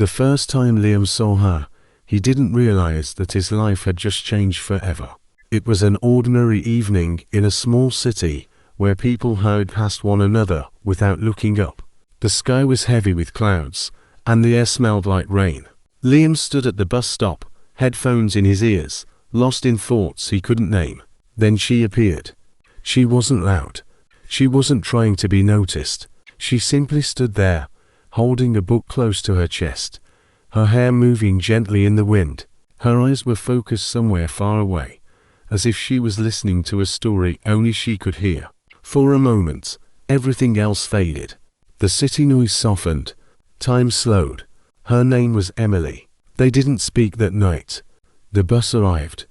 The first time Liam saw her, he didn't realize that his life had just changed forever. It was an ordinary evening in a small city where people hurried past one another without looking up. The sky was heavy with clouds, and the air smelled like rain. Liam stood at the bus stop, headphones in his ears, lost in thoughts he couldn't name. Then she appeared. She wasn't loud. She wasn't trying to be noticed. She simply stood there, holding a book close to her chest, her hair moving gently in the wind. Her eyes were focused somewhere far away, as if she was listening to a story only she could hear. For a moment, everything else faded. The city noise softened. Time slowed. Her name was Emily. They didn't speak that night. The bus arrived.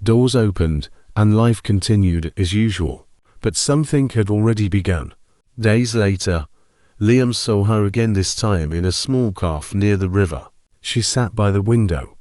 Doors opened, and life continued as usual. But something had already begun. Days later, Liam saw her again, this time in a small cafe near the river. She sat by the window,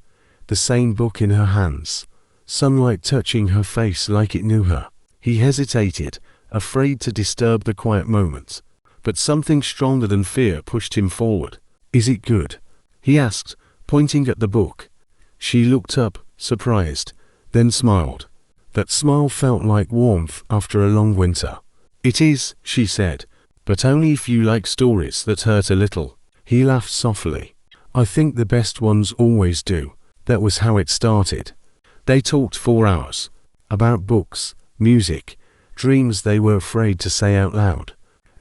the same book in her hands, sunlight touching her face like it knew her. He hesitated, afraid to disturb the quiet moment. But something stronger than fear pushed him forward. "Is it good?" he asked, pointing at the book. She looked up, surprised, then smiled. That smile felt like warmth after a long winter. "It is," she said, "but only if you like stories that hurt a little." He laughed softly. "I think the best ones always do." That was how it started. They talked for hours. About books, music, dreams they were afraid to say out loud.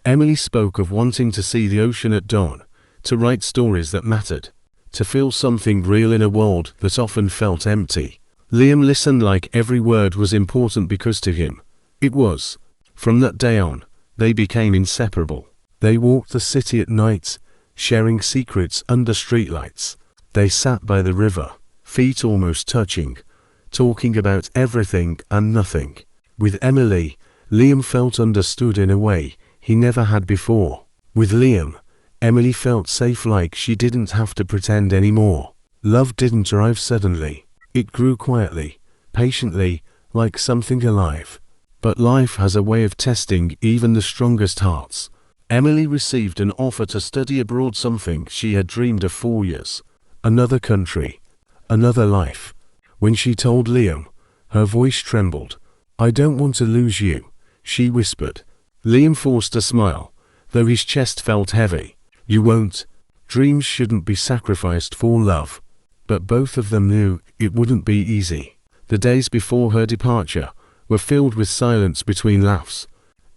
Emily spoke of wanting to see the ocean at dawn, to write stories that mattered, to feel something real in a world that often felt empty. Liam listened like every word was important because to him, it was. From that day on, they became inseparable. They walked the city at night, sharing secrets under streetlights. They sat by the river, feet almost touching, talking about everything and nothing. With Emily, Liam felt understood in a way he never had before. With Liam, Emily felt safe, like she didn't have to pretend anymore. Love didn't arrive suddenly. It grew quietly, patiently, like something alive. But life has a way of testing even the strongest hearts. Emily received an offer to study abroad, something she had dreamed of for years. Another country, another life. When she told Liam, her voice trembled. "I don't want to lose you," she whispered. Liam forced a smile, though his chest felt heavy. "You won't. Dreams shouldn't be sacrificed for love." But both of them knew it wouldn't be easy. The days before her departure were filled with silence between laughs.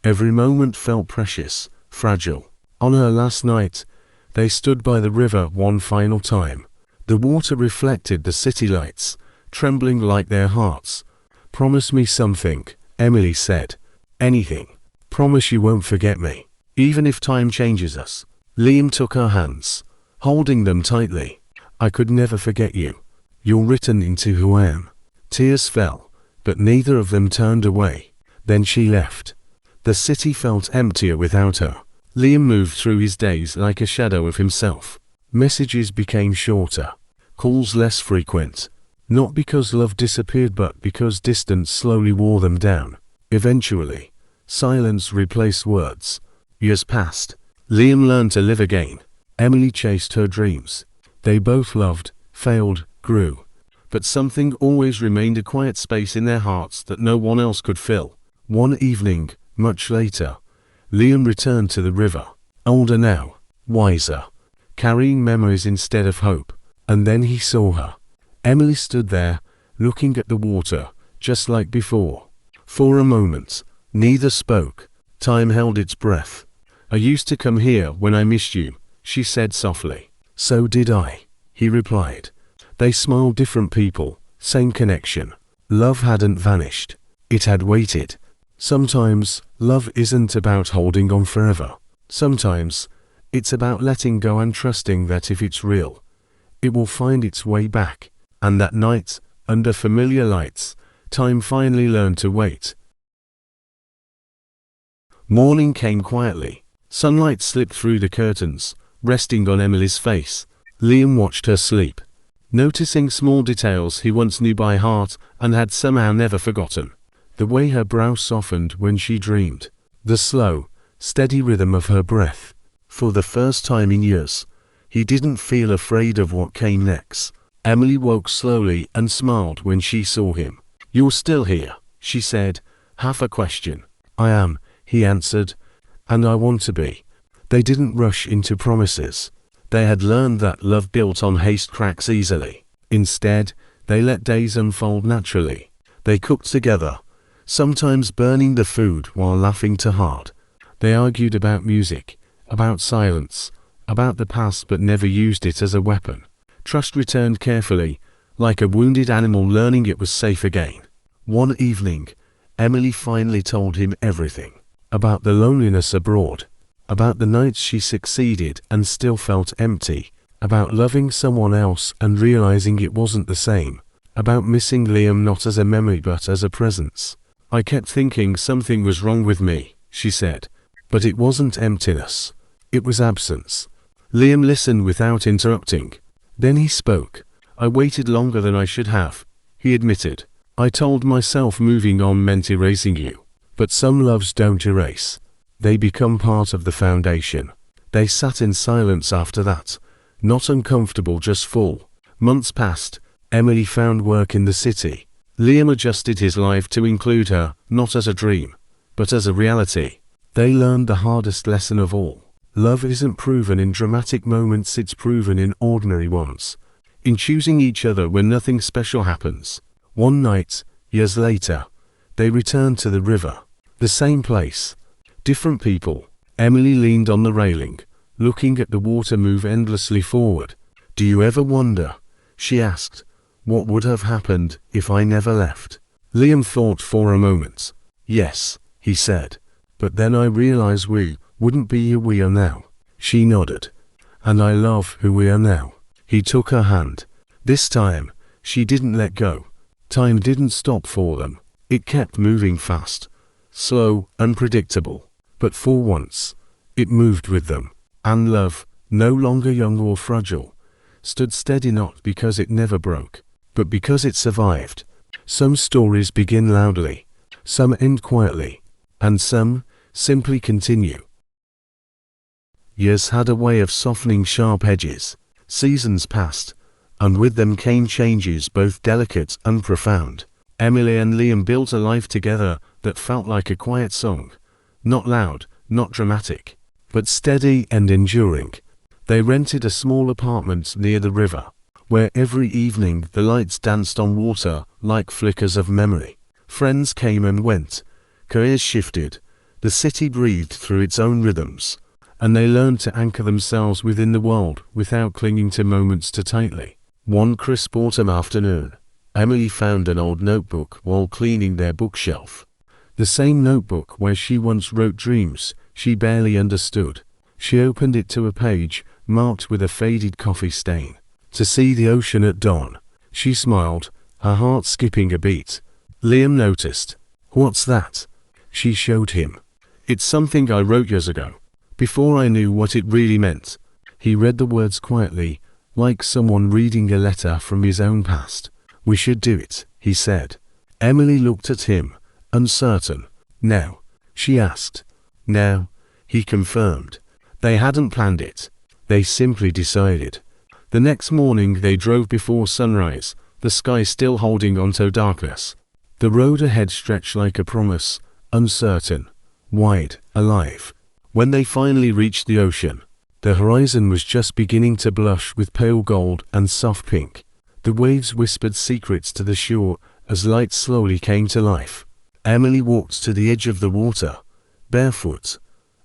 Every moment felt precious, fragile. On her last night, they stood by the river one final time. The water reflected the city lights, trembling like their hearts. "Promise me something," Emily said. "Anything. Promise you won't forget me, even if time changes us." Liam took her hands, holding them tightly. "I could never forget you. You're written into who I am." Tears fell, but neither of them turned away. Then she left. The city felt emptier without her. Liam moved through his days like a shadow of himself. Messages became shorter, calls less frequent. Not because love disappeared, but because distance slowly wore them down. Eventually, silence replaced words. Years passed. Liam learned to live again. Emily chased her dreams. They both loved, failed, grew. But something always remained, a quiet space in their hearts that no one else could fill. One evening, much later, Liam returned to the river. Older now, wiser, carrying memories instead of hope. And then he saw her. Emily stood there, looking at the water, just like before. For a moment, neither spoke. Time held its breath. "I used to come here when I missed you," she said softly. "So did I," he replied. They smiled, different people, same connection. Love hadn't vanished. It had waited. Sometimes, love isn't about holding on forever. Sometimes, it's about letting go and trusting that if it's real, it will find its way back. And that night, under familiar lights, time finally learned to wait. Morning came quietly. Sunlight slipped through the curtains, resting on Emily's face. Liam watched her sleep, noticing small details he once knew by heart and had somehow never forgotten. The way her brow softened when she dreamed. The slow, steady rhythm of her breath. For the first time in years, He didn't feel afraid of what came next. Emily woke slowly and smiled when she saw him. "You're still here," she said, half a question. "I am," he answered, "and I want to be." They didn't rush into promises. They had learned that love built on haste cracks easily. Instead, they let days unfold naturally. They cooked together, sometimes burning the food while laughing too hard. They argued about music, about silence, about the past, but never used it as a weapon. Trust returned carefully, like a wounded animal learning it was safe again. One evening, Emily finally told him everything. About the loneliness abroad, about the nights she succeeded and still felt empty, about loving someone else and realizing it wasn't the same, about missing Liam not as a memory but as a presence. "I kept thinking something was wrong with me," she said, "but it wasn't emptiness. It was absence." Liam listened without interrupting. Then he spoke. "I waited longer than I should have," he admitted. "I told myself moving on meant erasing you. But some loves don't erase. They become part of the foundation." They sat in silence after that, not uncomfortable, just full. Months passed. Emily found work in the city. Liam adjusted his life to include her, not as a dream, but as a reality. They learned the hardest lesson of all. Love isn't proven in dramatic moments, it's proven in ordinary ones. In choosing each other when nothing special happens. One night, years later, they returned to the river. The same place. Different people. Emily leaned on the railing, looking at the water move endlessly forward. "Do you ever wonder," she asked, "what would have happened if I never left?" Liam thought for a moment. "Yes," he said, "but then I realized we wouldn't be who we are now." She nodded. "And I love who we are now." He took her hand. This time, she didn't let go. Time didn't stop for them. It kept moving fast, slow, unpredictable. But for once, it moved with them. And love, no longer young or fragile, stood steady, not because it never broke, but because it survived. Some stories begin loudly, some end quietly, and some simply continue. Years had a way of softening sharp edges. Seasons passed, and with them came changes both delicate and profound. Emily and Liam built a life together that felt like a quiet song. Not loud, not dramatic, but steady and enduring. They rented a small apartment near the river, where every evening the lights danced on water like flickers of memory. Friends came and went, careers shifted, the city breathed through its own rhythms, and they learned to anchor themselves within the world without clinging to moments too tightly. One crisp autumn afternoon, Emily found an old notebook while cleaning their bookshelf. The same notebook where she once wrote dreams she barely understood. She opened it to a page marked with a faded coffee stain. "To see the ocean at dawn." She smiled, her heart skipping a beat. Liam noticed. "What's that?" She showed him. "It's something I wrote years ago, before I knew what it really meant." He read the words quietly, like someone reading a letter from his own past. "We should do it," he said. Emily looked at him, uncertain. "Now?" she asked. "Now," he confirmed. They hadn't planned it. They simply decided. The next morning they drove before sunrise, the sky still holding onto darkness. The road ahead stretched like a promise, uncertain, wide, alive. When they finally reached the ocean, the horizon was just beginning to blush with pale gold and soft pink. The waves whispered secrets to the shore as light slowly came to life. Emily walked to the edge of the water, barefoot,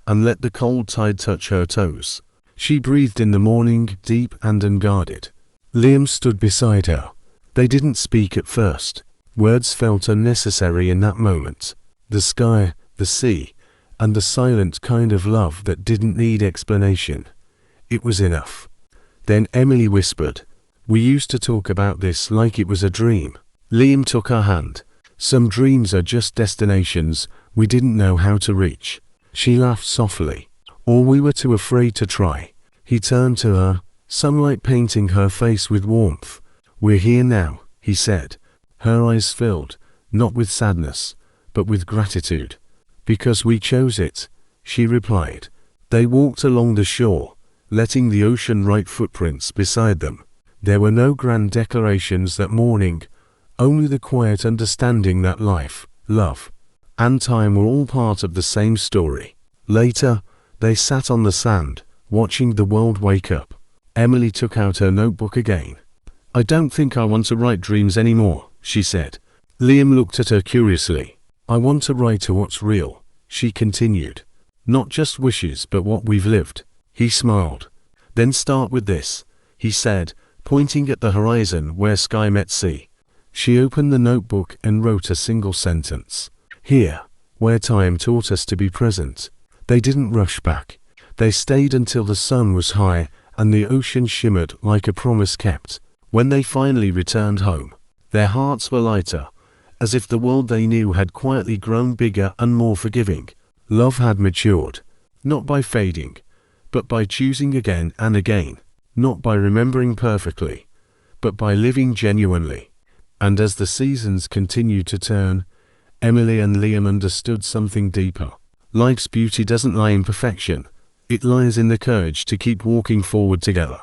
and let the cold tide touch her toes. She breathed in the morning, deep and unguarded. Liam stood beside her. They didn't speak at first. Words felt unnecessary in that moment. The sky, the sea, and the silent kind of love that didn't need explanation. It was enough. Then Emily whispered, "We used to talk about this like it was a dream." Liam took her hand. "Some dreams are just destinations we didn't know how to reach." She laughed softly. "Or we were too afraid to try." He turned to her, sunlight painting her face with warmth. "We're here now," he said. Her eyes filled, not with sadness, but with gratitude. "Because we chose it," she replied. They walked along the shore, letting the ocean write footprints beside them. There were no grand declarations that morning, only the quiet understanding that life, love, and time were all part of the same story. Later, they sat on the sand, watching the world wake up. Emily took out her notebook again. "I don't think I want to write dreams anymore," she said. Liam looked at her curiously. "I want to write what's real," she continued. "Not just wishes but what we've lived." He smiled. "Then start with this," he said, pointing at the horizon where sky met sea. She opened the notebook and wrote a single sentence. "Here, where time taught us to be present." They didn't rush back. They stayed until the sun was high and the ocean shimmered like a promise kept. When they finally returned home, their hearts were lighter, as if the world they knew had quietly grown bigger and more forgiving. Love had matured, not by fading, but by choosing again and again, not by remembering perfectly, but by living genuinely. And as the seasons continued to turn, Emily and Liam understood something deeper. Life's beauty doesn't lie in perfection, it lies in the courage to keep walking forward together.